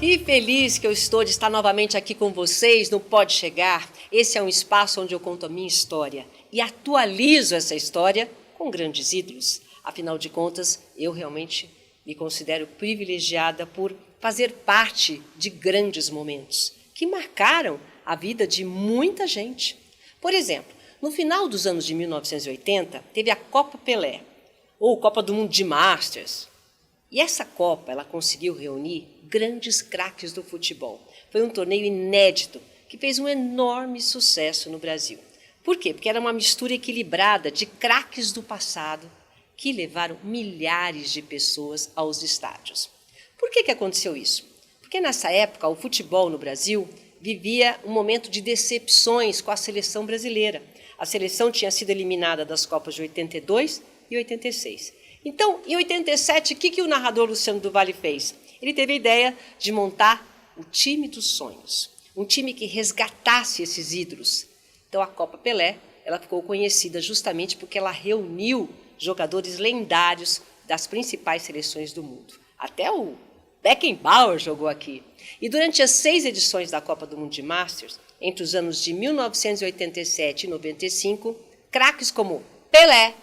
E feliz que eu estou de estar novamente aqui com vocês no Pode Chegar. Esse é um espaço onde eu conto a minha história e atualizo essa história com grandes ídolos. Afinal de contas, eu realmente me considero privilegiada por fazer parte de grandes momentos que marcaram a vida de muita gente. Por exemplo, no final dos anos de 1980, teve a Copa Pelé, ou Copa do Mundo de Masters. E essa Copa, ela conseguiu reunir grandes craques do futebol. Foi um torneio inédito que fez um enorme sucesso no Brasil. Por quê? Porque era uma mistura equilibrada de craques do passado que levaram milhares de pessoas aos estádios. Por que aconteceu isso? Porque nessa época o futebol no Brasil vivia um momento de decepções com a seleção brasileira. A seleção tinha sido eliminada das Copas de 82 e 86. Então, em 87, o que o narrador Luciano do Vale fez? Ele teve a ideia de montar o time dos sonhos, um time que resgatasse esses ídolos. Então, a Copa Pelé, ela ficou conhecida justamente porque ela reuniu jogadores lendários das principais seleções do mundo. Até o Beckenbauer jogou aqui. E durante as 6 edições da Copa do Mundo de Masters, entre os anos de 1987 e 95, craques como Pelé,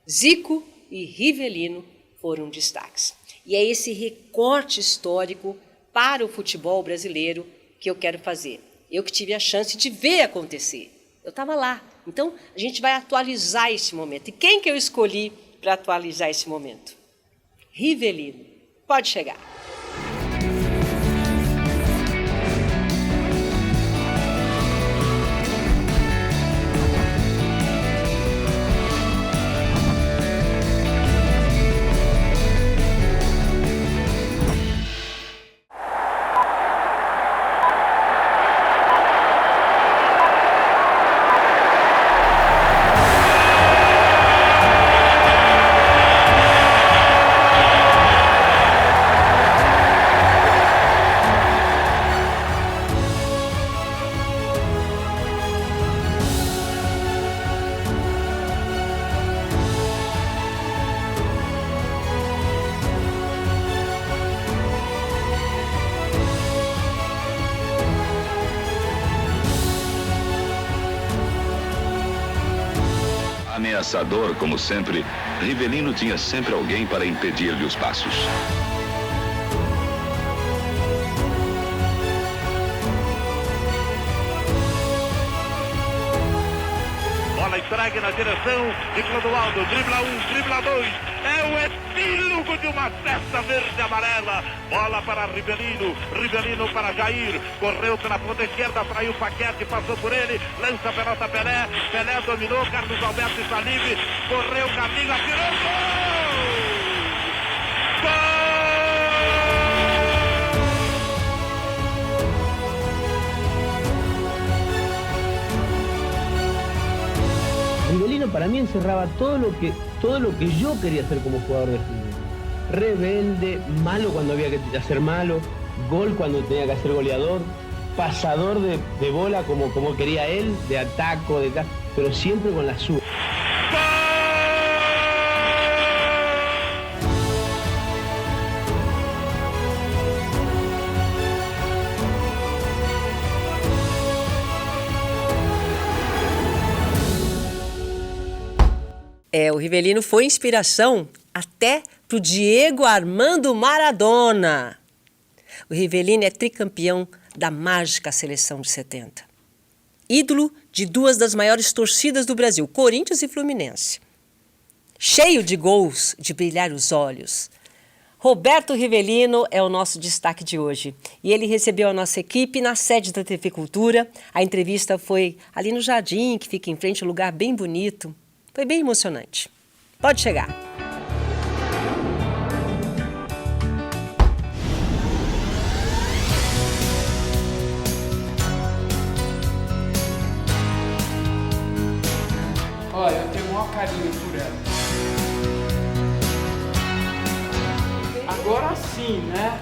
Zico e Rivelino foram destaques. E é esse recorte histórico para o futebol brasileiro que eu quero fazer. Eu que tive a chance de ver acontecer. Eu estava lá. Então, a gente vai atualizar esse momento. E quem que eu escolhi para atualizar esse momento? Rivelino. Pode chegar. Ameaçador, como sempre, Rivelino tinha sempre alguém para impedir-lhe os passos. Bola entregue na direção de Clodoaldo, dribla 1, dribla 2, é o epílogo de uma festa verde e amarela. Bola para Rivelino, Rivelino para Jair, correu pela ponta esquerda, traiu o Paquete, passou por ele, lança a pelota Pelé, Pelé dominou, Carlos Alberto está livre, correu o caminho, atirou, gol! Rivelino para mí encerraba todo lo que yo quería hacer como jugador de fútbol. Rebelde, malo cuando había que hacer malo, gol cuando tenía que hacer goleador, pasador de bola como quería él, de ataco, pero siempre con la suya. O Rivelino foi inspiração até para o Diego Armando Maradona. O Rivelino é tricampeão da mágica seleção de 70. Ídolo de 2 das maiores torcidas do Brasil, Corinthians e Fluminense. Cheio de gols, de brilhar os olhos. Roberto Rivelino é o nosso destaque de hoje. E ele recebeu a nossa equipe na sede da TV Cultura. A entrevista foi ali no jardim, que fica em frente a um lugar bem bonito. Foi bem emocionante. Pode chegar. Olha, eu tenho o maior carinho por ela. Agora sim, né?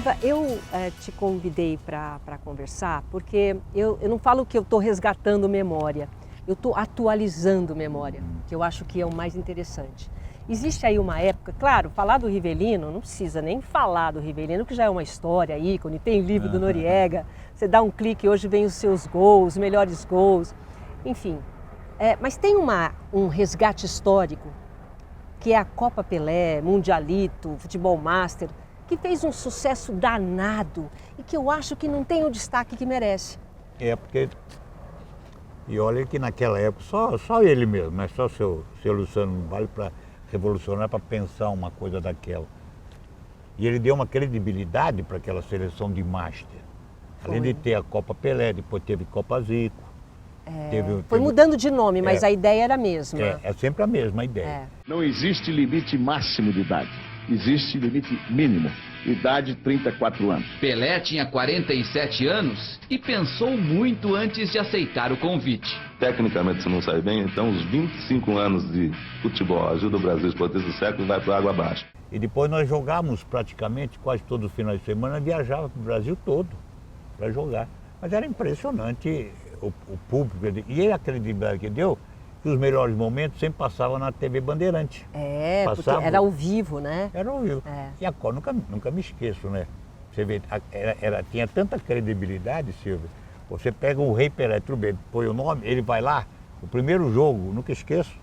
Riva, eu te convidei para conversar porque eu não falo que eu estou resgatando memória, eu estou atualizando memória, que eu acho que é o mais interessante. Existe aí uma época, claro, falar do Rivelino, não precisa nem falar do Rivelino, que já é uma história, ícone, tem livro do Noriega, você dá um clique, hoje vem os seus gols, os melhores gols, enfim. Mas tem um resgate histórico, que é a Copa Pelé, Mundialito, Futebol Master, que fez um sucesso danado e que eu acho que não tem o destaque que merece. Porque... E olha que naquela época, só ele mesmo, né? Só o seu Luciano Vale para revolucionar, para pensar uma coisa daquela. E ele deu uma credibilidade para aquela seleção de Master. Além de ter a Copa Pelé, depois teve Copa Zico. Foi mudando de nome, mas a ideia era a mesma. É sempre a mesma ideia. Não existe limite máximo de idade. Existe limite mínimo. Idade 34 anos. Pelé tinha 47 anos e pensou muito antes de aceitar o convite. Tecnicamente, se não sai bem, então os 25 anos de futebol ajuda o Brasil a explodir do século e vai para água abaixo. E depois nós jogávamos praticamente quase todos os finais de semana, viajava para o Brasil todo para jogar. Mas era impressionante o público, e a credibilidade que deu, que os melhores momentos sempre passavam na TV Bandeirante. Porque era ao vivo, né? Era ao vivo. E a Copa, nunca me esqueço, né? Você vê, tinha tanta credibilidade, Silvio. Você pega o Rei Pelé, tudo bem, põe o nome, ele vai lá, o primeiro jogo, nunca esqueço,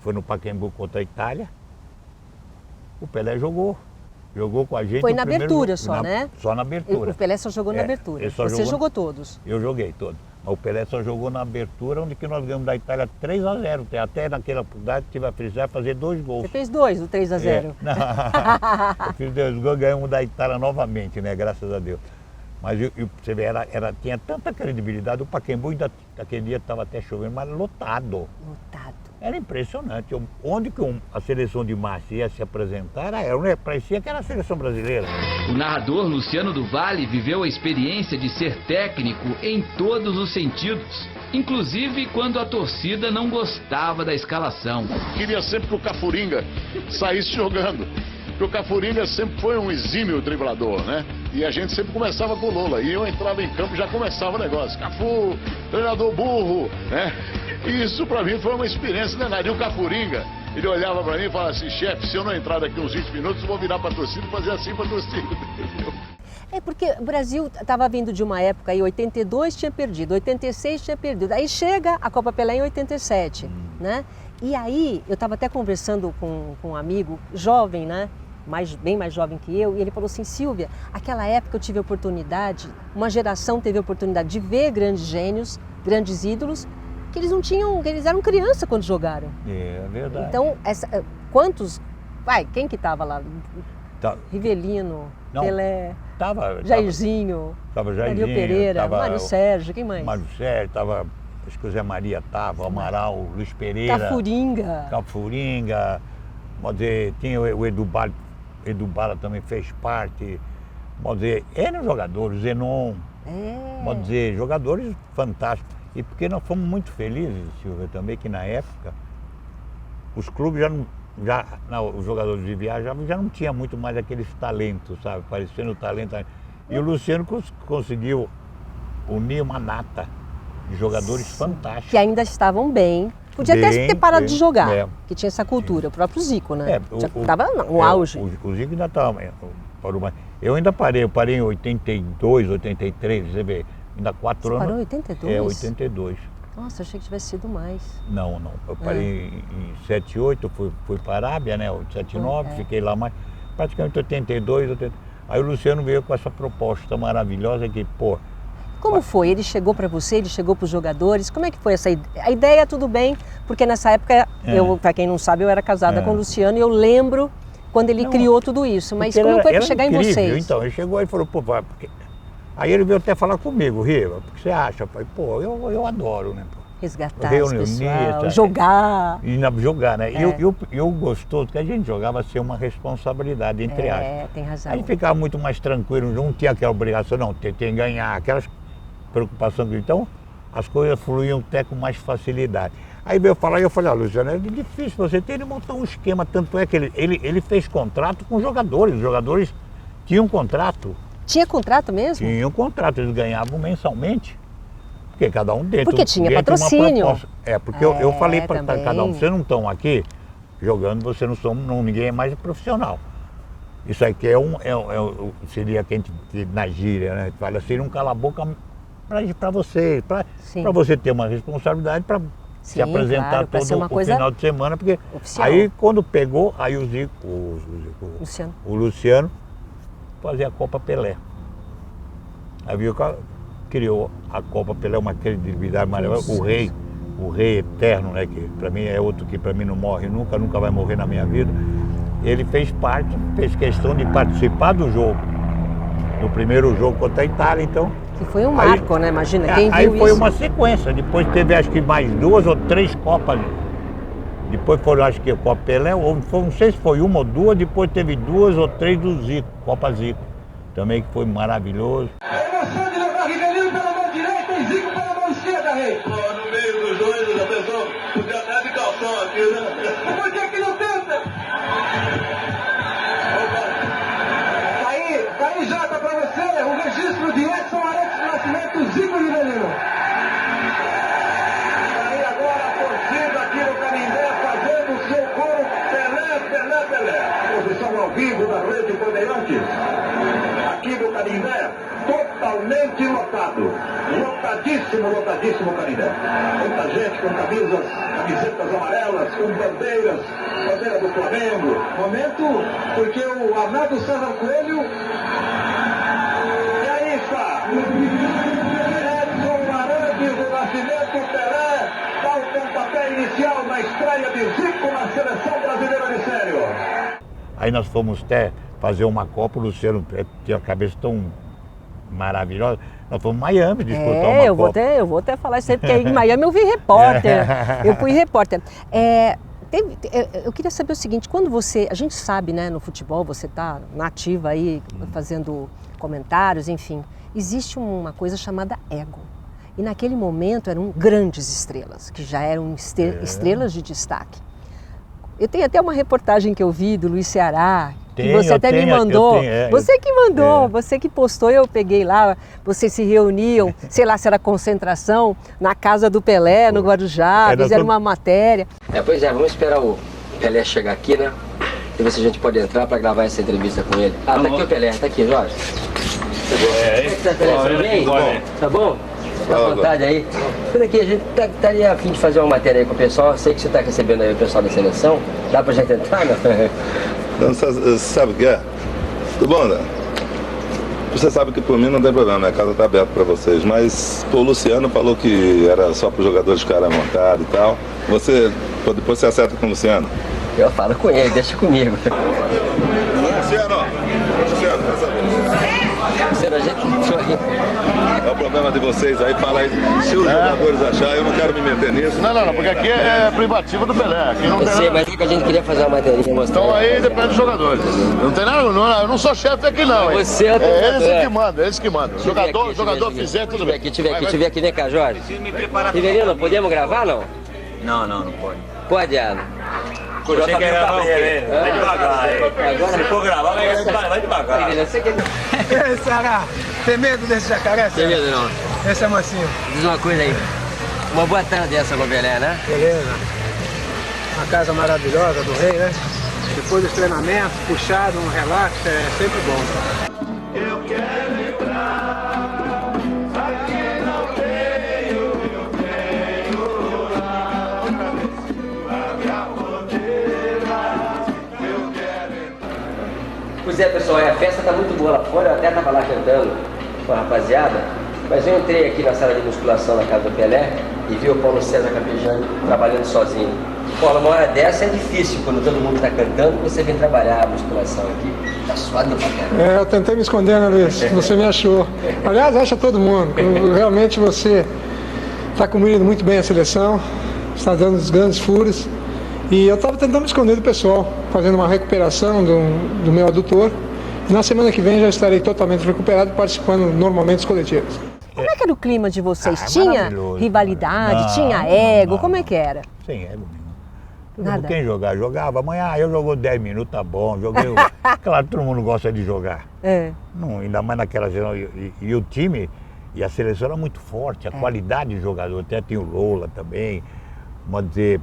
foi no Pacaembu contra a Itália, o Pelé jogou com a gente. Foi na abertura só, né? Só na abertura. O Pelé só jogou na abertura. Você jogou todos? Eu joguei todos. Mas o Pelé só jogou na abertura, onde que nós ganhamos da Itália 3-0. Até naquela oportunidade tive a felicidade de fazer 2 gols. Você fez 2, o 3-0. Eu fiz 2 gols, ganhamos da Itália novamente, né? Graças a Deus. Mas você vê, tinha tanta credibilidade, o Pacaembu ainda, aquele dia estava até chovendo, mas lotado. Era impressionante. Onde que a seleção de Márcia ia se apresentar, parecia que era a seleção brasileira. O narrador Luciano do Vale viveu a experiência de ser técnico em todos os sentidos, inclusive quando a torcida não gostava da escalação. Queria sempre que o Cafuringa saísse jogando. Porque o Cafuringa sempre foi um exímio driblador, né? E a gente sempre começava com o Lula. E eu entrava em campo e já começava o negócio. Cafu, treinador burro, né? E isso pra mim foi uma experiência danada. E o Cafuringa, ele olhava pra mim e falava assim, chefe, se eu não entrar daqui uns 20 minutos, eu vou virar pra torcida e fazer assim pra torcida. Porque o Brasil estava vindo de uma época aí, 82 tinha perdido, 86 tinha perdido. Aí chega a Copa Pelé em 87, né? E aí, eu estava até conversando com um amigo jovem, né? Bem mais jovem que eu, e ele falou assim, Silvia, aquela época eu tive a oportunidade, uma geração teve a oportunidade de ver grandes gênios, grandes ídolos, que eles não tinham, que eles eram criança quando jogaram. É verdade. Então, quem que estava lá? Rivelino, Pelé, Jairzinho, Daniel Pereira, Mário Sérgio, quem mais? Mário Sérgio, acho que o Zé Maria estava, o Amaral, Luiz Pereira. Cafuringa, pode dizer, tinha o Edu Bala também fez parte, pode dizer, eram jogadores, Zenon, pode dizer, jogadores fantásticos. E porque nós fomos muito felizes, Silvia, também, que na época, os clubes os jogadores de viagem já não tinha muito mais aqueles talentos, sabe, parecendo talento. E o Luciano conseguiu unir uma nata de jogadores fantásticos. Que ainda estavam bem. Podia até ter parado de jogar, que tinha essa cultura. O próprio Zico, né? Estava no auge. O Zico ainda estava. Eu ainda parei, em 82, 83, você vê, ainda 4 anos. Você parou em 82? 82. Nossa, achei que tivesse sido mais. Não. Eu parei em 78, fui para a Arábia, né? 79, fiquei lá mais. Praticamente 82, 80. Aí o Luciano veio com essa proposta maravilhosa que, Como foi? Ele chegou para você, ele chegou para os jogadores? Como é que foi essa ideia? A ideia, tudo bem, porque nessa época, para quem não sabe, eu era casada com o Luciano e eu lembro quando ele criou tudo isso. Mas como foi para chegar incrível, em vocês? Então, ele chegou e falou, vai, porque... Aí ele veio até falar comigo, Riva, o que você acha? Eu falei, eu adoro, né? Resgatar esse pessoal, jogar. Jogar, né? Eu gostoso, que a gente jogava ser uma responsabilidade, entre aspas. Tem razão. Aí ficava muito mais tranquilo, não tinha aquela obrigação, não, tem que ganhar, aquelas preocupações. Então, as coisas fluíam até com mais facilidade. Aí veio falar e eu falei, Luciano, é difícil você ter de montar um esquema, tanto é que ele fez contrato com jogadores, os jogadores tinham contrato. Tinha contrato mesmo? Tinha um contrato, eles ganhavam mensalmente. Porque cada um deles. Porque tinha patrocínio. Porque eu falei para cada um, vocês não estão aqui jogando, vocês não são, ninguém é mais profissional. Isso aqui seria que a gente, na gíria, né? Fala, seria um cala-boca para você, para você ter uma responsabilidade para se apresentar todo o final de semana, porque oficial. Aí quando pegou, aí o Zico, o Luciano fazia a Copa Pelé. Aí viu que criou a Copa Pelé, uma credibilidade maravilhosa, o rei eterno, né, que para mim é outro que para mim não morre nunca vai morrer na minha vida. Ele fez questão de participar do jogo, do primeiro jogo contra a Itália, então. Que foi um marco, né? Imagina, quem viu aí foi isso? uma sequência, depois teve acho que mais 2 ou 3 Copas. Depois foram, acho que a Copa Pelé, não sei se foi 1 ou 2, depois teve 2 ou 3 do Zico, Copa Zico, também que foi maravilhoso. Emoção de levar Rivelino pela mão direita e Zico pela mão esquerda, Rei. No meio dos dois, a pessoa podia até de calção aqui, né? Por que não tenta? Tá aí, Jota, pra você, o registro de Edson Arantes do Nascimento, Zico Rivelino. Aí agora a torcida aqui no Canindé fazendo o seu coro, Pelé. Posição ao vivo da Rede Bandeirantes. Aqui no Canindé, totalmente lotado. Lotadíssimo Canindé. Muita gente com camisetas amarelas, com bandeiras, bandeira do Flamengo. Momento porque o Arnaldo César Coelho. E aí está. Edson Arantes do Nascimento, Pelé, dá o pontapé inicial na estreia de Zico na seleção brasileira de sério. Aí nós fomos até fazer uma Copa, o Luciano tinha a cabeça tão maravilhosa. Nós fomos em Miami disputar uma Copa. Eu vou até falar isso aí, porque em Miami eu vi repórter. Eu fui repórter. Eu queria saber o seguinte, quando a gente sabe, né, no futebol, você está na ativa aí, fazendo comentários, enfim, existe uma coisa chamada ego. E naquele momento eram grandes estrelas, que já eram estrelas de destaque. Eu tenho até uma reportagem que eu vi do Luiz Ceará, que você até me mandou. Você que mandou, você que postou, eu peguei lá, vocês se reuniam, sei lá se era concentração, na casa do Pelé, no Guarujá, fizeram uma matéria. Pois é, vamos esperar o Pelé chegar aqui, né? E ver se a gente pode entrar para gravar essa entrevista com ele. Tá aqui o Pelé, tá aqui, Jorge. Como é que tá, Pelé? Tudo bem? Tá bom? Fica à vontade aí. Por aqui, a gente estaria a fim de fazer uma matéria aí com o pessoal. Sei que você está recebendo aí o pessoal da seleção. Dá pra gente entrar, né? Não, você sabe o que é? Tudo bom, né? Você sabe que por mim não tem problema, a casa está aberta para vocês. Mas o Luciano falou que era só para os jogadores ficarem à vontade e tal. Depois você acerta com o Luciano? Eu falo com ele, deixa comigo. Luciano, a gente... É o problema de vocês aí, fala aí. Se os jogadores acharem, eu não quero me meter nisso. Não, porque aqui é privativo do Pelé. Aqui não eu sei, mas é que a gente queria fazer uma matéria. Então aí depende dos jogadores. Não tem nada, eu não sou chefe aqui não. Você é o eles que mandam. Jogador fizer, tudo bem. Tiver aqui, vem cá, Jorge. Rivelino, podemos gravar, não? Não pode. Pode, Alan. Você quer gravar o quê? Vai devagar. Se for gravar, vai devagar. Ceará, tem medo desse jacaré? Tem medo não. Esse é mansinho. Diz uma coisa aí. Uma boa tarde essa com o Pelé, né? Beleza. Uma casa maravilhosa do rei, né? Depois dos treinamentos, puxado, um relax, é sempre bom. Eu quero entrar, aqui não tenho, eu tenho lá. Abre a porteira, eu quero entrar. Pois é, pessoal, a festa tá muito boa lá fora, eu até tava lá cantando com a rapaziada, mas eu entrei aqui na sala de musculação da casa do Pelé e vi o Paulo César Capejano trabalhando sozinho. Paulo, uma hora dessa é difícil, quando todo mundo tá cantando, você vem trabalhar a musculação aqui. Tá suado pra caramba. Eu tentei me esconder, né, Luiz? Você me achou. Aliás, acha todo mundo. Realmente você está cobrindo muito bem a seleção, está dando os grandes furos. E eu estava tentando me esconder do pessoal, fazendo uma recuperação do meu adutor. Na semana que vem já estarei totalmente recuperado, participando normalmente dos coletivos. Como é que era o clima de vocês? Tinha rivalidade, tinha ego? Como é que era? Sem ego Nada. Quem jogar, jogava. Amanhã eu jogo 10 minutos, tá bom. Joguei. Claro, todo mundo gosta de jogar. Não, ainda mais naquela geração. E o time e a seleção era muito forte, a qualidade de jogador. Até tinha o Lola também. Vamos dizer.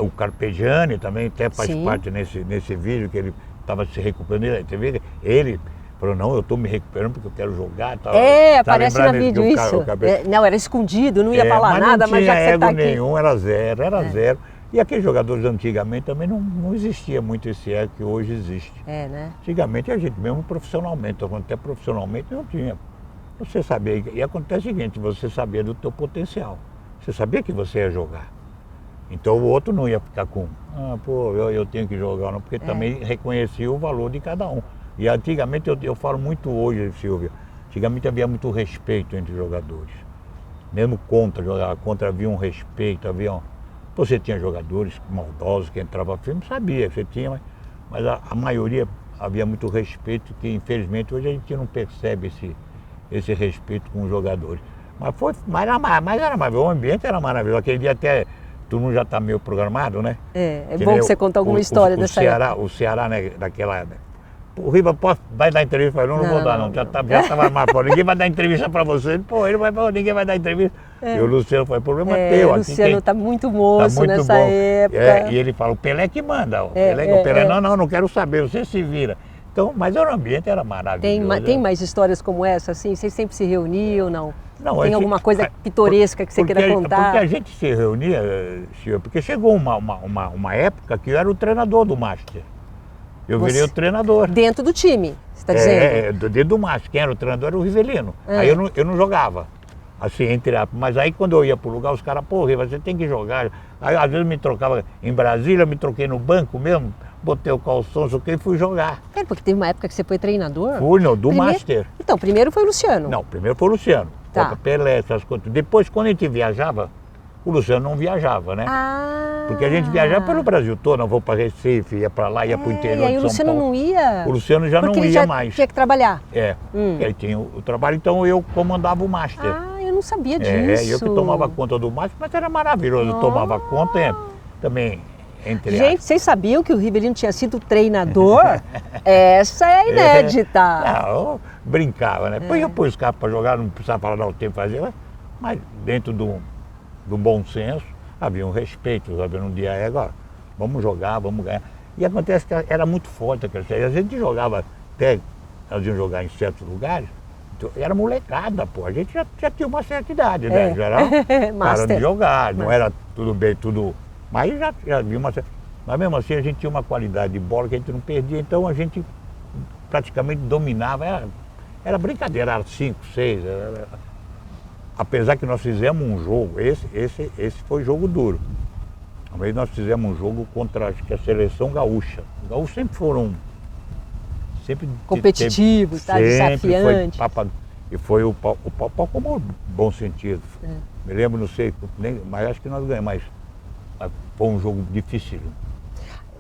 O Carpegiani também até faz parte nesse vídeo que ele estava se recuperando. Você vê, ele falou, não, eu estou me recuperando porque eu quero jogar. Aparece no vídeo isso. Não, era escondido, não ia falar nada, mas já que você está aqui. Nenhum, era zero. E aqueles jogadores antigamente também não existia muito esse ego que hoje existe. Né? Antigamente a gente mesmo profissionalmente, até profissionalmente não tinha. Você sabia, e acontece o seguinte, você sabia do teu potencial. Você sabia que você ia jogar. Então o outro não ia ficar com, eu tenho que jogar, não, porque também reconhecia o valor de cada um. E antigamente, eu falo muito hoje, Silvia, antigamente havia muito respeito entre os jogadores. Mesmo jogava contra, havia um respeito, você tinha jogadores maldosos que entravam firme, sabia, você tinha, mas a maioria havia muito respeito, que infelizmente hoje a gente não percebe esse respeito com os jogadores. Mas era maravilhoso, o ambiente era maravilhoso, aquele dia até... Todo mundo já está meio programado, né? É bom que você contar alguma história dessa época. O Ceará, né, daquela... O Riva vai dar entrevista, eu não vou dar, não. Já estava marcado. Ninguém vai dar entrevista para você. Ninguém vai dar entrevista. E o Luciano foi problema teu. O Luciano está muito moço nessa época. E ele fala, o Pelé que manda. O Pelé, não quero saber, você se vira. Então, mas o ambiente era maravilhoso. Tem mais histórias como essa, assim? Vocês sempre se reuniam, não? Tem alguma coisa pitoresca que você queira contar? Porque a gente se reunia, Silvia, porque chegou uma época que eu era o treinador do Master. Eu virei o treinador. Dentro do time, você está dizendo? Dentro do Master. Quem era o treinador era o Rivelino. Aí eu não jogava. Assim, mas aí quando eu ia pro lugar, os caras, Riva, você tem que jogar. Aí às vezes me trocava em Brasília, me troquei no banco mesmo, botei o calção, e fui jogar. Porque teve uma época que você foi treinador? Fui, do Master. Então, primeiro foi o Luciano. Não, primeiro foi o Luciano. Copa Pelé, essas coisas. Depois, quando a gente viajava, o Luciano não viajava, né? Porque a gente viajava pelo Brasil todo, não vou para Recife, ia para lá, ia para o interior de São Paulo. E aí o Luciano não ia? O Luciano já não ia mais. Tinha que trabalhar? Ele tinha o trabalho, então eu comandava o Master. Eu não sabia disso. Eu que tomava conta do Master, mas era maravilhoso. Eu tomava conta também. Gente, vocês sabiam que o Rivelino tinha sido treinador? Essa é inédita. Eu brincava, né? Depois eu pus os caras para jogar, não precisava falar não, o tempo fazer, mas dentro do bom senso, havia um respeito, havia um dia agora, vamos jogar, vamos ganhar. E acontece que era muito forte aquela série. A gente jogava até, nós íamos jogar em certos lugares, era molecada, a gente já tinha uma certa idade, né? Já era para de jogar, não era tudo bem, tudo... Mas já vi mas mesmo assim a gente tinha uma qualidade de bola que a gente não perdia, então a gente praticamente dominava, era brincadeira, era 5, 6, apesar que nós fizemos um jogo, esse foi jogo duro. Uma vez nós fizemos um jogo contra, acho que a seleção gaúcha. Os gaúchos sempre foram competitivos, desafiantes. E foi o pau como bom sentido. Me lembro, não sei, mas acho que nós ganhamos, mas foi um jogo difícil.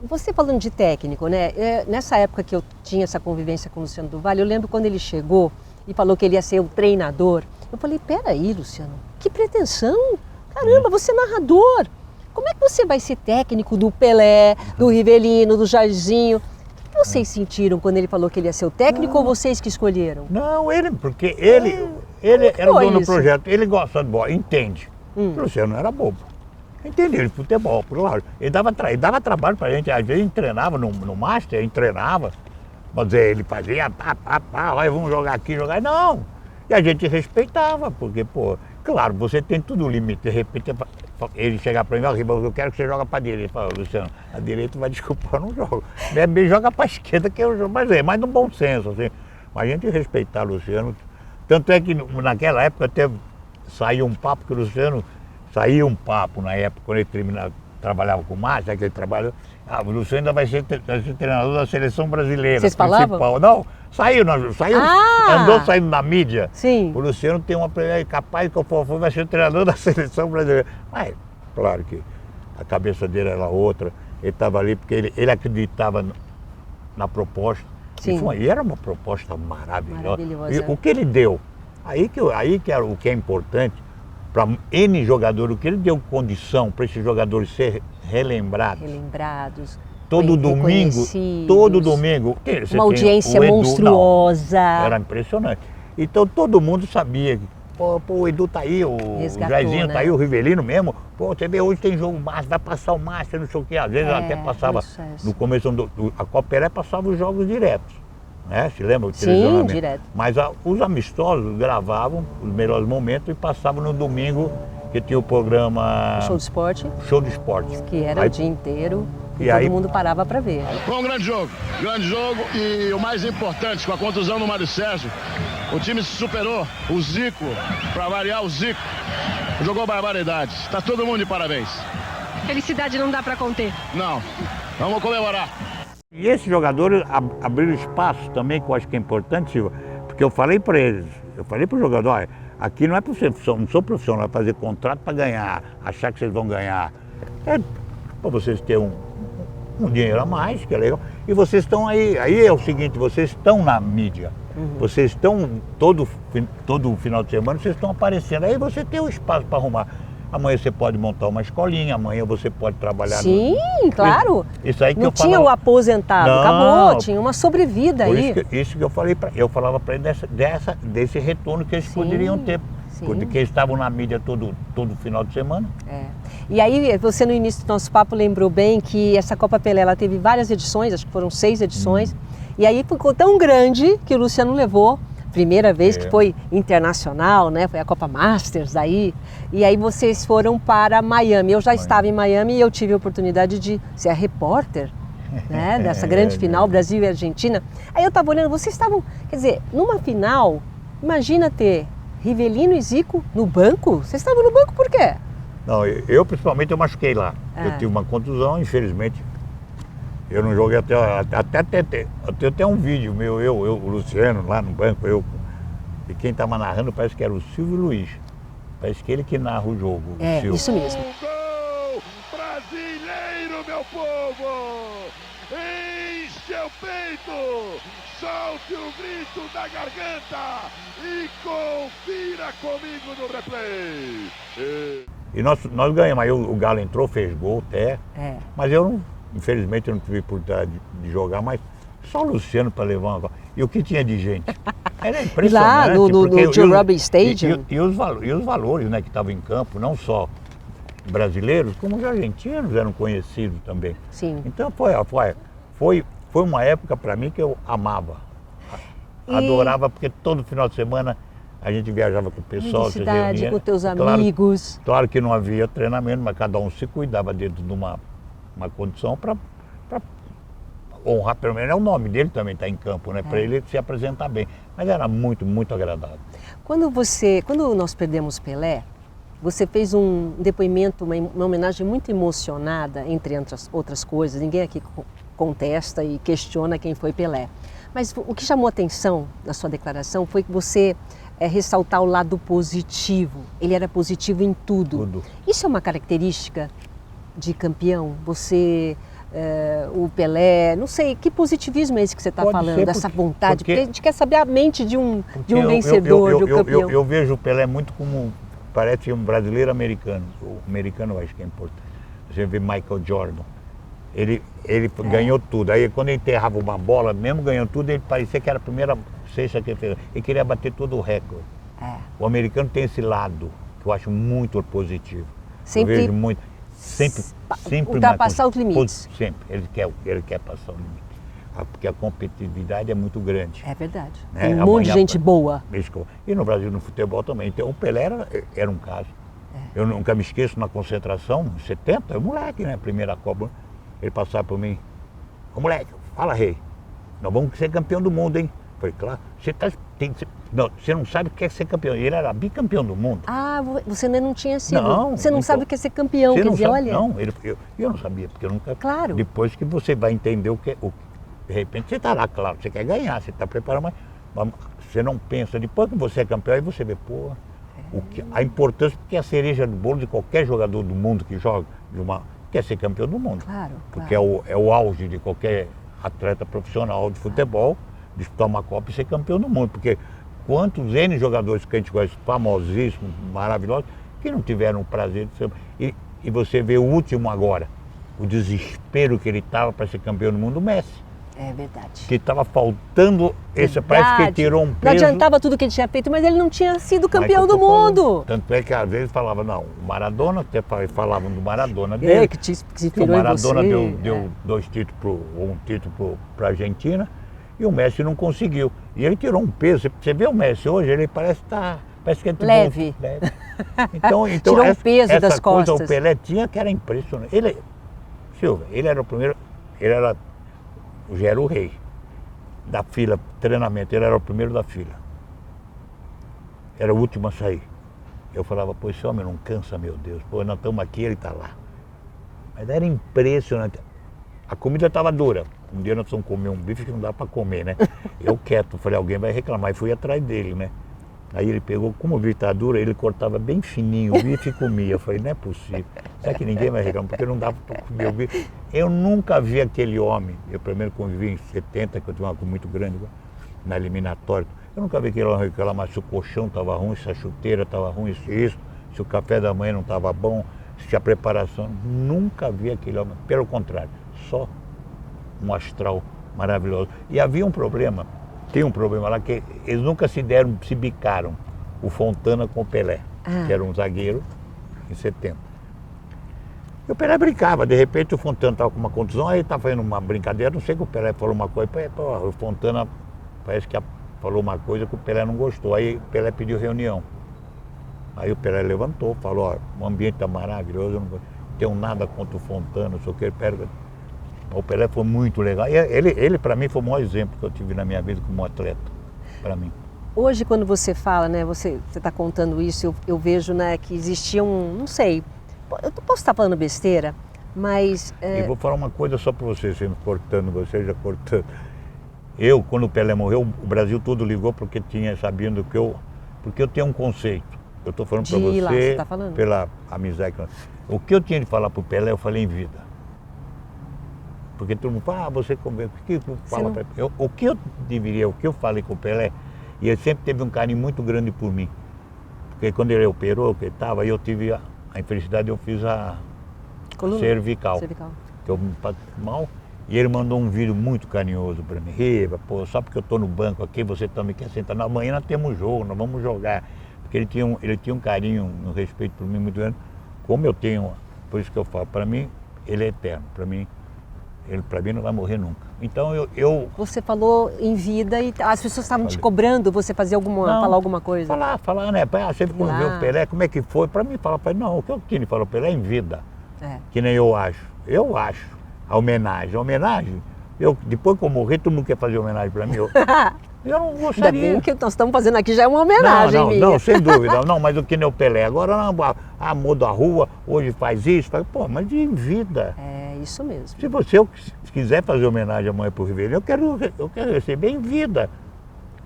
Você falando de técnico, né? Nessa época que eu tinha essa convivência com o Luciano do Vale, eu lembro quando ele chegou e falou que ele ia ser o treinador. Eu falei, peraí, Luciano, que pretensão? Caramba, você é narrador. Como é que você vai ser técnico do Pelé, do Rivelino, do Jairzinho? O que vocês sentiram quando ele falou que ele ia ser o técnico ou vocês que escolheram? Não, porque ele era o dono do projeto, ele gosta de bola, entende. O Luciano não era bobo. Entendia de futebol, claro. Ele dava trabalho pra gente, às vezes a gente treinava no Master, a gente treinava, mas ele fazia, vamos jogar aqui, jogar. Não! E a gente respeitava, porque, claro, você tem tudo limite. De repente, ele chegar pra mim, eu quero que você joga pra direita. Eu falo, Luciano, a direita vai desculpar, eu não jogo. Bem, joga pra esquerda que eu jogo, mas mais no bom senso, assim. Mas a gente respeitar o Luciano. Tanto é que naquela época até saiu um papo que o Luciano. Saiu um papo na época, quando ele trabalhava com o Márcio, que ele trabalhou. O Luciano ainda vai ser treinador da seleção brasileira. Vocês falavam? Não, saiu, andou saindo na mídia. Sim. O Luciano tem uma capaz que eu vai ser treinador da seleção brasileira. Mas, claro que a cabeça dele era outra. Ele estava ali porque ele acreditava na proposta. Sim. E era uma proposta maravilhosa. E o que ele deu, aí que era o que é importante. para N jogadores, o que ele deu condição para esses jogadores serem Relembrados. Todo domingo, uma audiência monstruosa. Era impressionante. Então todo mundo sabia que o Edu tá aí, o Jairzinho tá aí, o Rivelino mesmo. Pô, você vê, hoje tem jogo Master, vai passar o Master, não sei o quê. Às vezes até passava, no começo a Copa Pelé passava os jogos diretos. Né? Se lembra? Sim, direto. Mas os amistosos gravavam os melhores momentos e passavam no domingo, que tinha o programa... Show do Esporte. Show do Esporte. Que era o dia inteiro. E todo mundo parava para ver. Foi um grande jogo e o mais importante, com a contusão do Mário Sérgio, o time se superou, o Zico, para variar o Zico, jogou barbaridade, tá todo mundo de parabéns. Felicidade não dá para conter. Não, vamos comemorar. E esses jogadores abriram espaço também, que eu acho que é importante, Silva, porque eu falei para eles, para o jogador, olha, aqui não é profissão, não sou profissional, é fazer contrato para ganhar, achar que vocês vão ganhar. É para vocês terem um dinheiro a mais, que é legal. E vocês estão aí é o seguinte, vocês estão na mídia. Vocês estão, todo final de semana, vocês estão aparecendo. Aí você tem o espaço para arrumar. Amanhã você pode montar uma escolinha, amanhã você pode trabalhar... Sim, claro. Isso aí que não eu tinha falava... o aposentado, não, acabou, tinha uma sobrevida aí. Isso que eu falei eu falava para ele desse retorno que eles poderiam ter. Porque eles estavam na mídia todo final de semana. E aí, você no início do nosso papo lembrou bem que essa Copa Pelé, ela teve várias edições, acho que foram 6 edições, e aí ficou tão grande que o Luciano levou, primeira vez que foi internacional, né? Foi a Copa Masters aí, e aí vocês foram para Miami. Eu já estava em Miami e eu tive a oportunidade de ser a repórter, né? Dessa grande final, Brasil e Argentina. Aí eu estava olhando, vocês estavam, quer dizer, numa final, imagina ter Rivelino e Zico no banco? Vocês estavam no banco por quê? Não, eu principalmente eu machuquei lá. Eu tive uma contusão, infelizmente. Eu não joguei até um vídeo meu, o Luciano lá no banco, e quem estava narrando parece que era o Silvio Luiz. Parece que ele que narra o jogo. Isso mesmo. Gol brasileiro, meu povo! Enche o peito! Solte o grito da garganta e confira comigo no replay. E nós ganhamos, aí o Galo entrou, fez gol até, mas infelizmente eu não tive oportunidade de jogar, mas só o Luciano para levar uma... E o que tinha de gente? Era impressionante. E lá no Joe Robbins Stadium. E os valores, né, que estavam em campo, não só brasileiros, como os argentinos eram conhecidos também. Sim. Então foi uma época para mim que eu amava, adorava, porque todo final de semana a gente viajava com o pessoal, se reunia. Com teus amigos. Claro que não havia treinamento, mas cada um se cuidava dentro de uma condição para honrar, pelo menos é o nome dele também está em campo, né? Para ele se apresentar bem. Mas era muito, muito agradável. Quando nós perdemos Pelé, você fez um depoimento, uma homenagem muito emocionada, entre outras coisas. Ninguém aqui contesta e questiona quem foi Pelé. Mas o que chamou a atenção na sua declaração foi que você ressaltar o lado positivo. Ele era positivo em tudo. Isso é uma característica de campeão? Você, o Pelé, não sei, que positivismo é esse que você está falando? Dessa vontade? Porque a gente quer saber a mente de um vencedor, de um campeão. Eu vejo o Pelé muito como, parece um brasileiro americano. O americano eu acho que é importante. Você vê Michael Jordan. Ele ganhou tudo. Aí quando ele enterrava uma bola, mesmo ganhando tudo, ele parecia que era a primeira cesta que ele fez. Ele queria bater todo o recorde. O americano tem esse lado que eu acho muito positivo. Sempre, eu vejo muito, sempre ultrapassar os limites. Sempre. Ele quer passar o limite. Porque a competitividade é muito grande. É verdade. Tem um monte de gente boa. E no Brasil, no futebol também. Então o Pelé era um caso. Eu nunca me esqueço, na concentração, em 70, moleque, né? Primeira Copa. Ele passava por mim, ô moleque, fala rei, nós vamos ser campeão do mundo, hein? Falei, claro, você não sabe o que é ser campeão. Ele era bicampeão do mundo. Ah, você ainda não tinha sido. Não, você não sabe o que é ser campeão, quer dizer, olha. Não, eu não sabia, porque eu nunca... Claro. Depois que você vai entender de repente você está lá, claro, você quer ganhar, você está preparado, mas você não pensa. Depois que você é campeão, aí você vê, a importância, porque é a cereja do bolo de qualquer jogador do mundo que joga quer ser campeão do mundo. Claro. Porque é o auge de qualquer atleta profissional de futebol, disputar uma Copa e ser campeão do mundo. Porque quantos N jogadores que a gente conhece, famosíssimos, maravilhosos, que não tiveram o prazer de ser... E você vê o último agora, o desespero que ele estava para ser campeão do mundo, o Messi. É verdade. Que estava faltando, parece que ele tirou um peso. Não adiantava tudo que ele tinha feito, mas ele não tinha sido campeão do mundo. Tanto é que às vezes falava, não, o Maradona, até falavam do Maradona dele. Que se que o Maradona deu 2 títulos, um título para a Argentina, e o Messi não conseguiu. E ele tirou um peso. Você vê o Messi hoje, ele parece que é leve. Leve. Então tirou um peso das coisa costas. O Pelé tinha que era impressionante. Silvia, ele era o primeiro, já era o rei da fila, treinamento, ele era o primeiro da fila. Era o último a sair. Eu falava, pô, esse homem não cansa, meu Deus. Pô, nós estamos aqui, ele está lá. Mas era impressionante. A comida estava dura. Um dia nós fomos comer um bife que não dá para comer, né? Eu quieto, falei, alguém vai reclamar. E fui atrás dele, né? Aí ele pegou, como o bife está duro, ele cortava bem fininho o bife e comia. Eu falei, não é possível. Será que ninguém vai reclamar? Porque não dava para comer o bife. Eu nunca vi aquele homem. Eu primeiro convivi em 70, que eu tinha uma coisa muito grande, na eliminatória. Eu nunca vi aquele homem reclamar se o colchão estava ruim, se a chuteira estava ruim, se o café da manhã não estava bom, se a preparação... Nunca vi aquele homem. Pelo contrário, só um astral maravilhoso. E havia um problema. Tem um problema lá que eles nunca se bicaram, o Fontana com o Pelé, que era um zagueiro em 70. E o Pelé brincava, de repente o Fontana estava com uma contusão, aí ele estava fazendo uma brincadeira, não sei que o Pelé falou uma coisa, o Fontana parece que falou uma coisa que o Pelé não gostou, aí o Pelé pediu reunião. Aí o Pelé levantou, falou, ó, o ambiente está maravilhoso, eu não tenho nada contra o Fontana, não sei o que, o Pelé foi muito legal. Ele para mim, foi o maior exemplo que eu tive na minha vida como atleta, para mim. Hoje, quando você fala, né, você está contando isso, eu vejo, né, que existia não sei, eu posso estar falando besteira, mas... Eu vou falar uma coisa só para você já cortando. Quando o Pelé morreu, o Brasil todo ligou porque sabendo que porque eu tenho um conceito. Eu estou falando para você, pela amizade. O que eu tinha de falar para o Pelé, eu falei em vida. Porque todo mundo fala, você conversa, o que fala para mim? O que eu falei com o Pelé, e ele sempre teve um carinho muito grande por mim. Porque quando ele operou, que ele estava, eu tive a infelicidade, eu fiz a cervical. Que eu me passei mal, e ele mandou um vídeo muito carinhoso para mim. Riva, pô, só porque eu estou no banco aqui, você também quer sentar. Não, amanhã nós temos jogo, nós vamos jogar. Porque ele tinha um carinho, um respeito por mim muito grande, como eu tenho, por isso que eu falo, para mim, ele é eterno, para mim. Ele para mim não vai morrer nunca. Então Você falou em vida e as pessoas estavam te cobrando, você fazer falar alguma coisa? Falar, né? Você quando vê o Pelé, como é que foi? Para mim, não, o que eu tinha de falar, o Pelé é em vida. Que nem eu acho. Eu acho. A homenagem, depois que eu morrer, todo mundo quer fazer homenagem para mim. Eu não gostaria. Ainda bem que nós estamos fazendo aqui já é uma homenagem. Não, sem dúvida. Não, mas o que nem o Pelé. Agora, amor da rua, hoje faz isso. Pô, mas em vida. É isso mesmo. Se você quiser fazer homenagem amanhã pro Rivelino, eu quero receber em vida.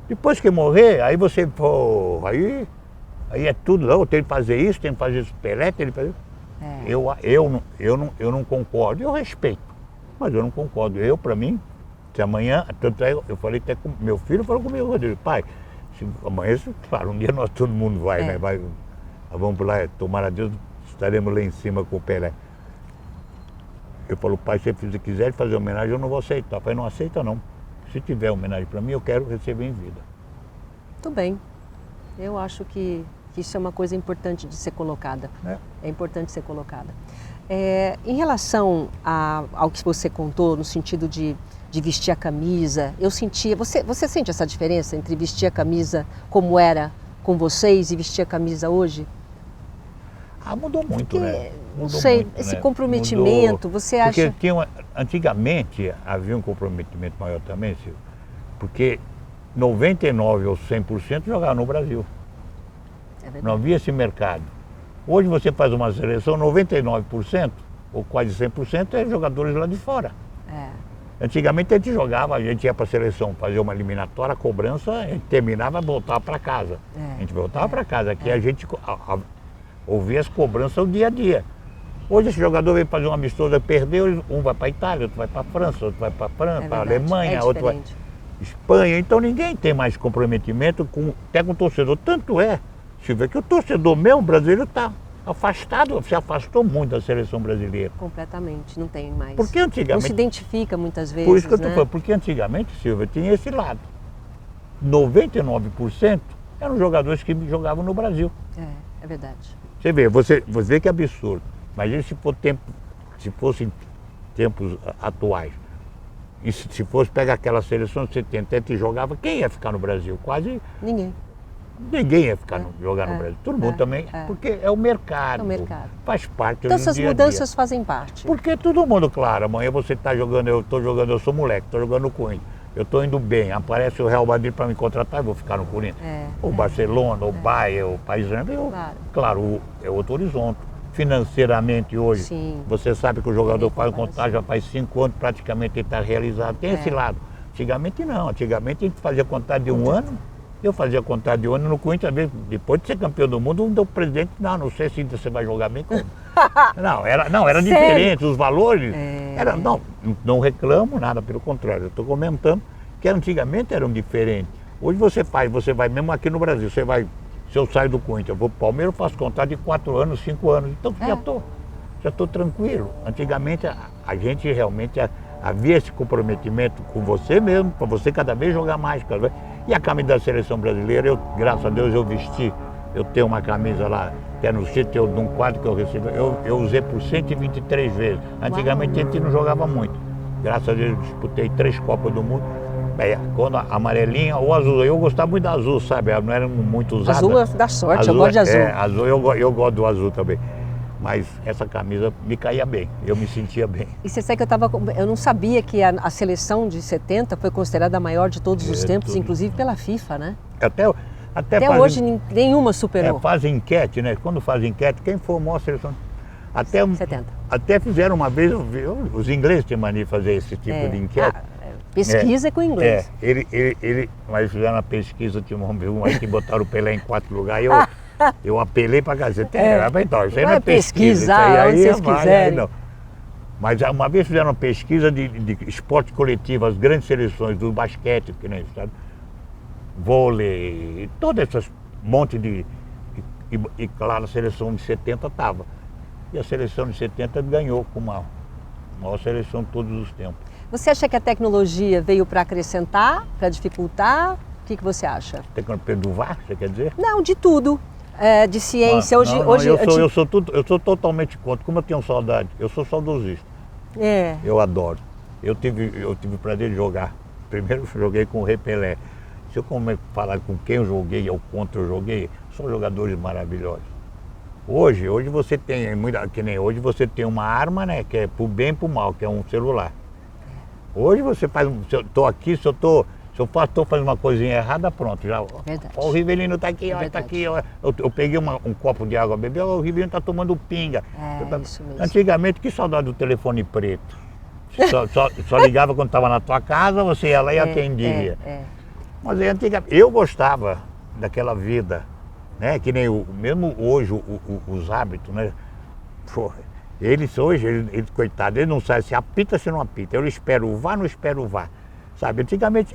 Depois que morrer, aí você, pô, aí é tudo. Não, eu tenho que fazer isso, tenho que fazer isso. Pelé, tenho que fazer isso. Eu não concordo. Eu respeito, mas eu não concordo. Para mim, se amanhã, tanto é, eu falei até com meu filho, falou comigo, Rodrigo, pai, amanhã, claro, um dia todo mundo vai, né? Vamos lá, tomara a Deus, estaremos lá em cima com o Pelé. Eu falo, pai, se você quiser fazer homenagem, eu não vou aceitar. Eu falei, não aceita não. Se tiver homenagem para mim, eu quero receber em vida. Muito bem. Eu acho que isso é uma coisa importante de ser colocada. É importante ser colocada. Em relação ao que você contou, no sentido de vestir a camisa, eu sentia... Você sente essa diferença entre vestir a camisa como era com vocês e vestir a camisa hoje? Mudou muito, né? Não sei, muito, esse comprometimento, você acha... Porque antigamente havia um comprometimento maior também, Silvio, porque 99% ou 100% jogavam no Brasil. Não havia esse mercado. Hoje você faz uma seleção, 99% ou quase 100% é jogadores lá de fora. Antigamente a gente jogava, a gente ia para a seleção fazer uma eliminatória, a cobrança, a gente terminava e voltava para casa. A gente voltava para casa, aqui a gente ouvia as cobranças o dia a dia. Hoje esse jogador vem fazer uma amistosa, perdeu, um vai para a Itália, outro vai para a França, outro vai para a Alemanha, outro vai para Espanha. Então ninguém tem mais comprometimento até com o torcedor. Tanto é, Silvia, que o torcedor mesmo brasileiro está afastado, se afastou muito da seleção brasileira. Completamente, não tem mais. Porque antigamente... Não se identifica muitas vezes, Por isso que eu né? estou falando, porque antigamente, Silvia, tinha esse lado. 99% eram jogadores que jogavam no Brasil. É verdade. Você vê que absurdo. Imagina se fosse tempos atuais. E se fosse pegar aquela seleção de 70 que jogava, quem ia ficar no Brasil? Quase... Ninguém. Ninguém ia ficar jogar no Brasil. Todo mundo também, porque é o mercado. É o mercado. Faz parte Então do essas dia a mudanças dia. fazem parte. Porque todo mundo, claro, amanhã você está jogando, eu estou jogando, eu sou moleque, estou jogando no Corinthians. Eu estou indo bem, aparece o Real Madrid para me contratar, eu vou ficar no Corinthians. O Barcelona, o Bayern, o Paisano, claro, é outro horizonte. Financeiramente hoje, você sabe que o jogador faz um contrato, já faz 5 anos praticamente ele está realizado. Tem esse lado. Antigamente não, antigamente a gente fazia contrato de 1 ano, eu fazia contrato de 1 ano no Corinthians, depois de ser campeão do mundo, o presidente, não sei se você vai jogar bem como. Não, era diferente, os valores, não reclamo nada, pelo contrário, eu estou comentando que antigamente eram diferentes. Hoje você vai mesmo aqui no Brasil, você vai, se eu saio do Corinthians, eu vou para o Palmeiras, eu faço contrato de 4 anos, 5 anos, então já estou tranquilo. Antigamente a gente realmente havia esse comprometimento com você mesmo, para você cada vez jogar mais, cada vez. E a camisa da seleção brasileira, graças a Deus eu vesti, eu tenho uma camisa lá, que é no sítio de um quadro que eu recebi, eu usei por 123 vezes. Antigamente a gente não jogava muito. Graças a Deus eu disputei 3 Copas do Mundo. Quando a amarelinha ou azul, eu gostava muito da azul, sabe? Não era muito usada. Azul dá sorte, eu gosto de azul. Azul eu gosto do azul também. Mas essa camisa me caía bem, eu me sentia bem. E você sabe que eu não sabia que a seleção de 70 foi considerada a maior de todos os tempos, inclusive pela FIFA, né? Até hoje nenhuma superou. Fazem enquete, né? Quando fazem enquete, quem formou a seleção? 70. Até fizeram uma vez, os ingleses têm mania de fazer esse tipo de enquete. Pesquisa com o inglês. Mas fizeram uma pesquisa, tinha um aí que botaram o Pelé em 4 lugares. Eu apelei para cá, então, isso aí não é pesquisa, isso aí vocês quiserem. Mas uma vez fizeram uma pesquisa de esporte coletivo, as grandes seleções do basquete, que nem sabe, vôlei, todas essas monte de... E claro, a seleção de 70 estava. E a seleção de 70 ganhou com a maior seleção de todos os tempos. Você acha que a tecnologia veio para acrescentar, para dificultar? O que você acha? Tecnologia do VAR, você quer dizer? Não, de tudo. De ciência. Hoje eu sou totalmente contra. Como eu tenho saudade, eu sou saudosista. Eu adoro. Eu tive o prazer de jogar. Primeiro eu joguei com o Rei Pelé. Se eu falar com quem eu joguei ou contra eu joguei, são jogadores maravilhosos. Hoje você tem, que nem hoje você tem uma arma, né, que é pro bem e pro mal, que é um celular. Hoje você faz, se eu estou aqui, se eu estou fazendo uma coisinha errada, pronto, já. Verdade. O Rivelino está aqui, está aqui. Eu peguei um copo de água a beber, o Rivelino está tomando pinga. Isso mesmo. Antigamente, que saudade do telefone preto. Só ligava quando estava na tua casa, você ia lá e atendia. Mas antigamente, eu gostava daquela vida, né? Que nem mesmo hoje os hábitos, né? Eles hoje, coitado, eles não sabem se apita ou se não apita. Eu espero o VAR, não espero o VAR. Sabe, antigamente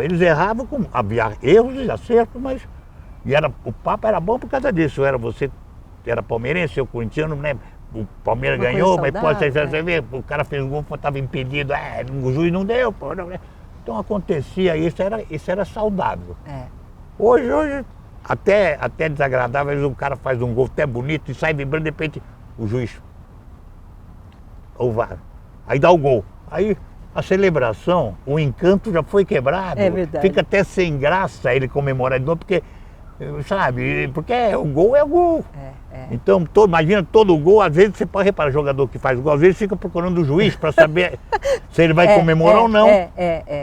eles erravam, havia erros e acertos, mas o papo era bom por causa disso. Você era palmeirense, eu corintiano, né? O Palmeiras ganhou, mas você vê, o cara fez um gol, estava impedido, o juiz não deu. Então acontecia isso era saudável. Hoje, até desagradável, o cara faz um gol até bonito e sai vibrando, de repente o juiz, o VAR, aí dá o gol. Aí a celebração, o encanto já foi quebrado. É verdade. Fica até sem graça ele comemorar de novo, porque, sabe, porque o gol é o gol. Então, imagina todo gol, às vezes você pode reparar, jogador que faz gol, às vezes fica procurando o juiz para saber se ele vai comemorar ou não.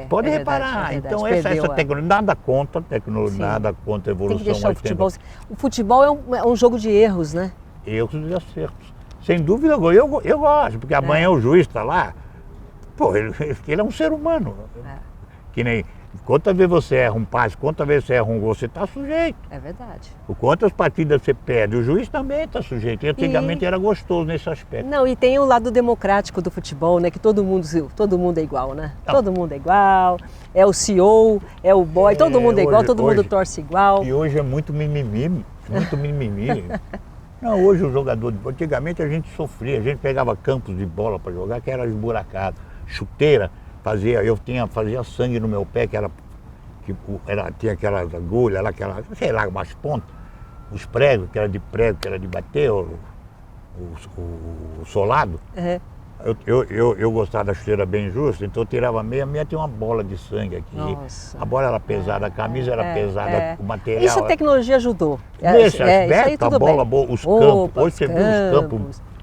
Pode reparar. Verdade, então, essa tecnologia, nada contra a tecnologia, nada contra a evolução. Tem que deixar o futebol. O futebol é um jogo de erros, né? Erros e acertos. Sem dúvida, eu gosto, porque amanhã o juiz está lá. Pô, ele é um ser humano. Que nem, quantas vezes você erra um passe, quantas vezes você erra um gol, você está sujeito. É verdade. Quantas partidas você perde, o juiz também está sujeito. E antigamente era gostoso nesse aspecto. Não, e tem o lado democrático do futebol, né? Que todo mundo é igual, né? Não. Todo mundo é igual, é o CEO, é o boy, todo mundo é igual, todo mundo torce igual. E hoje é muito mimimi, muito mimimi. Não, hoje o jogador, antigamente a gente sofria, a gente pegava campos de bola para jogar que era esburacado, chuteira, fazia sangue no meu pé, tinha aquelas agulhas lá, sei lá, umas pontas, os pregos, que era de prego, que era de bater, o solado. Uhum. Eu gostava da chuteira bem justa, então eu tirava a meia tinha uma bola de sangue aqui. Nossa. A bola era pesada, a camisa era pesada, o material... Isso a tecnologia ajudou. Deixa, aspecto, a bola bem. boa, os campos. Hoje você viu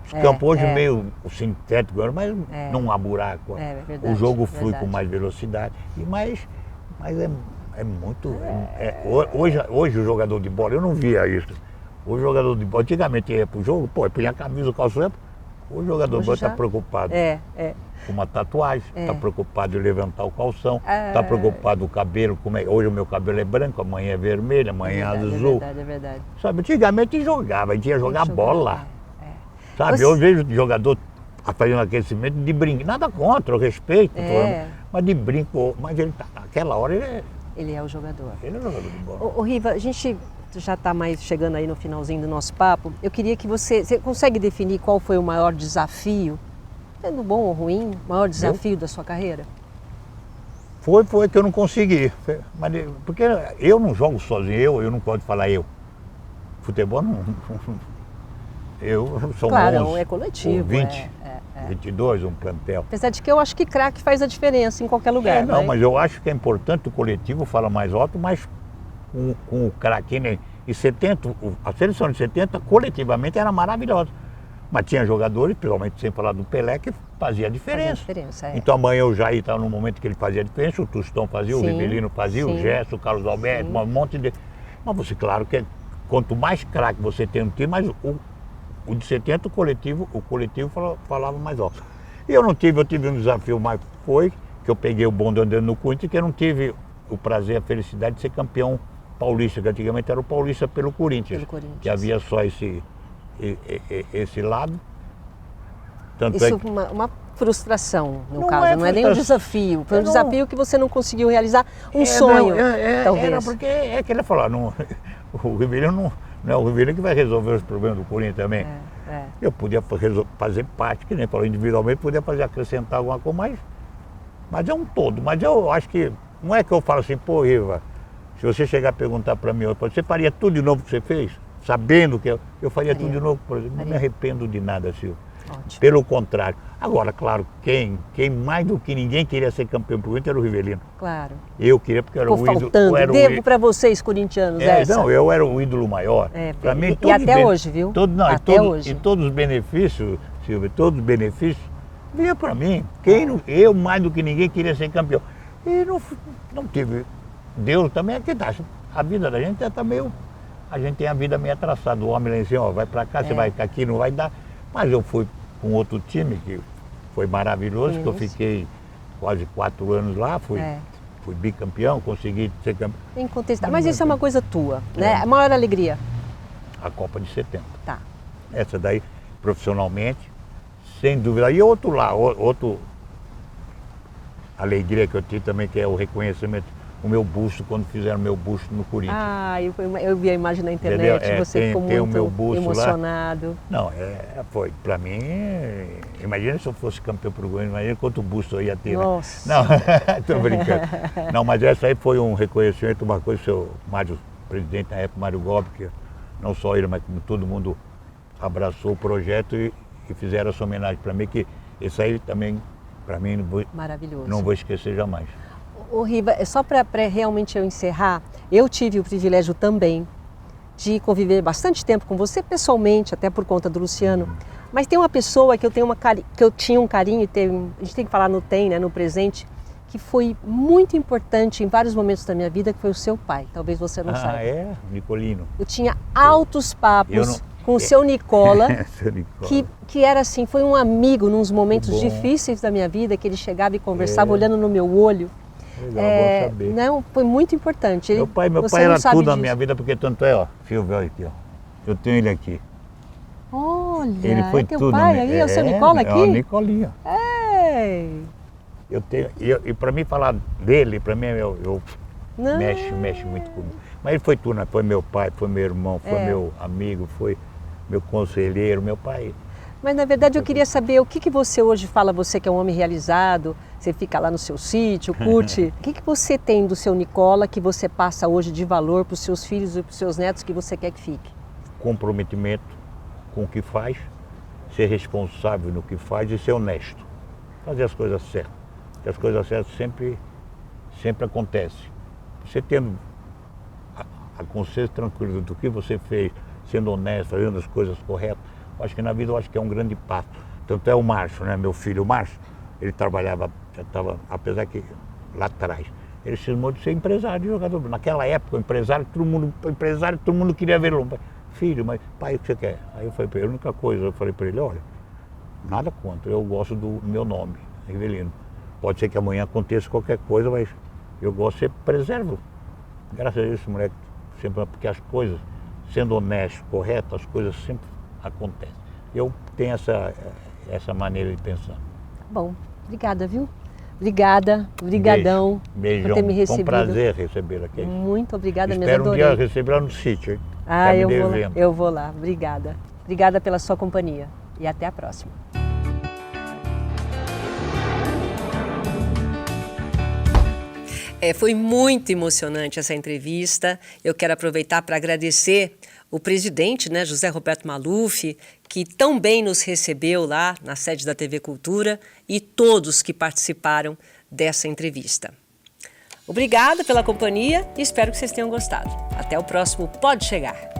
os campos hoje meio sintéticos, mas não há buraco. Verdade, o jogo flui com mais velocidade. Mas é muito... Hoje o jogador de bola, eu não via isso. O jogador de bola, antigamente ia pro jogo, punha a camisa, o calção. O jogador está preocupado com uma tatuagem, está preocupado em levantar o calção, está preocupado com o cabelo. Hoje o meu cabelo é branco, amanhã é vermelho, amanhã é azul. É verdade. Sabe, antigamente jogava, a gente ia jogar bola. Sabe, eu vejo jogador fazendo aquecimento de brinco, nada contra, eu respeito, mas de brinco, mas ele tá, naquela hora ele é o jogador. Ele é o jogador de bola. Ô Riva, a gente já está mais chegando aí no finalzinho do nosso papo. Eu queria que você consegue definir qual foi o maior desafio, sendo bom ou ruim, o maior desafio da sua carreira? Foi que eu não consegui. Porque eu não jogo sozinho, eu não posso falar eu. Futebol não. Eu sou claro, 11, é coletivo. 20, 22, um plantel. Apesar de que eu acho que craque faz a diferença em qualquer lugar. Não, mas eu acho que é importante o coletivo fala mais alto, mas com o craque, né? E 70, a seleção de 70 coletivamente era maravilhosa. Mas tinha jogadores, principalmente sem falar do Pelé, que fazia a diferença. Então amanhã o Jair estava no momento que ele fazia a diferença, o Tostão fazia, o Rivelino fazia, o Gerson, o Carlos Alberto, um monte de... Mas você, claro que quanto mais craque você tem no time, mais o de 70, o coletivo falava mais alto. E eu tive um desafio, mas foi que eu peguei o bonde andando no Corinthians, que eu não tive o prazer, a felicidade de ser campeão paulista, que antigamente era o paulista pelo Corinthians. Que havia só esse lado. Tanto isso é uma frustração, no caso, não é nem um desafio. Foi um desafio que você não conseguiu realizar, sonho, talvez. Era porque que ele falou, o Rivelino não é o Rivelino que vai resolver os problemas do Corinthians também. Eu podia fazer parte, que nem falou, individualmente, podia acrescentar alguma coisa, mas é um todo. Mas eu acho que, não é que eu falo assim, pô, Riva, se você chegar a perguntar para mim, você faria tudo de novo que você fez? Sabendo que eu faria tudo de novo, por exemplo. Não me arrependo de nada, Silvio. Ótimo. Pelo contrário. Agora, claro, quem mais do que ninguém queria ser campeão pro Inter era o Rivelino. Claro. Eu queria porque eu era o ídolo. Devo para vocês, corintianos, essa. Não, eu era o ídolo maior. Para mim, e até hoje, viu? E todos os benefícios, Silvio, todos os benefícios, vinha para mim. Eu mais do que ninguém queria ser campeão. E não tive... Deus também é que dá. A vida da gente está meio... A gente tem a vida meio atraçada. O homem lá em cima, vai para cá, você vai aqui, não vai dar. Mas eu fui com outro time, que foi maravilhoso, que eu fiquei quase 4 anos lá, fui bicampeão, consegui ser campeão. Incontestável. Mas isso é uma coisa tua, né? A maior alegria? A Copa de 70. Tá. Essa daí, profissionalmente, sem dúvida. E outro lá, outra alegria que eu tive também, que é o reconhecimento. O meu busto, quando fizeram meu busto no Corinthians. Eu vi a imagem na internet, você ficou muito o meu busto emocionado. Lá. Não, foi, pra mim, imagina se eu fosse campeão pro Corinthians, imagina quanto busto eu ia ter. Nossa. Não, tô brincando. Não, mas essa aí foi um reconhecimento, uma coisa, o seu Mário, presidente na época, Mário Gobi, que não só ele, mas como todo mundo abraçou o projeto e fizeram essa homenagem pra mim, que isso aí também, pra mim, maravilhoso. Não vou esquecer jamais. Ô Riva, só para realmente eu encerrar, eu tive o privilégio também de conviver bastante tempo com você pessoalmente, até por conta do Luciano, mas tem uma pessoa que eu tinha um carinho, a gente tem que falar no presente, que foi muito importante em vários momentos da minha vida, que foi o seu pai, talvez você não saiba. Nicolino. Eu tinha altos papos com o seu Nicola, que era assim, foi um amigo nos momentos difíceis da minha vida, que ele chegava e conversava olhando no meu olho. Legal, bom saber. Não, foi muito importante. Meu pai era tudo na minha vida, porque tanto Silvio, olha aqui, Eu tenho ele aqui. Olha, ele foi teu tudo pai aí, é o seu Nicola aqui? É o Nicolinha. Eu tenho, e para mim falar dele, para mim, mexe muito comigo. Mas ele foi tudo, foi meu pai, foi meu irmão, foi meu amigo, foi meu conselheiro, meu pai. Mas, na verdade, eu queria saber o que você hoje fala, você que é um homem realizado, você fica lá no seu sítio, curte. O que você tem do seu Nicola que você passa hoje de valor para os seus filhos e para os seus netos que você quer que fique? Comprometimento com o que faz, ser responsável no que faz e ser honesto. Fazer as coisas certas. Porque as coisas certas sempre acontecem. Você tendo a consciência tranquila do que você fez, sendo honesto, fazendo as coisas corretas, acho que na vida é um grande passo. Tanto é o Márcio, né? Meu filho, o Márcio, ele trabalhava, apesar que lá atrás, ele cismou de ser empresário de jogador. Naquela época, empresário, todo mundo queria ver ele. Filho, mas pai, o que você quer? Aí eu falei para ele, a única coisa, eu falei para ele, olha, nada contra, eu gosto do meu nome, Rivelino. Pode ser que amanhã aconteça qualquer coisa, mas eu gosto de ser preservo. Graças a Deus, esse moleque, sempre, porque as coisas, sendo honesto, correto, as coisas sempre acontecem. Eu tenho essa maneira de pensar. Bom, obrigada, viu? Brigadão Beijão. Por ter me recebido. Foi um prazer receber aqui. Muito obrigada mesmo, Espero adorei. um dia receber lá no sítio, hein? Ah, eu vou lá. Obrigada. Obrigada pela sua companhia e até a próxima. Foi muito emocionante essa entrevista. Eu quero aproveitar para agradecer o presidente, né, José Roberto Maluf, que tão bem nos recebeu lá na sede da TV Cultura, e todos que participaram dessa entrevista. Obrigada pela companhia e espero que vocês tenham gostado. Até o próximo Pode Chegar.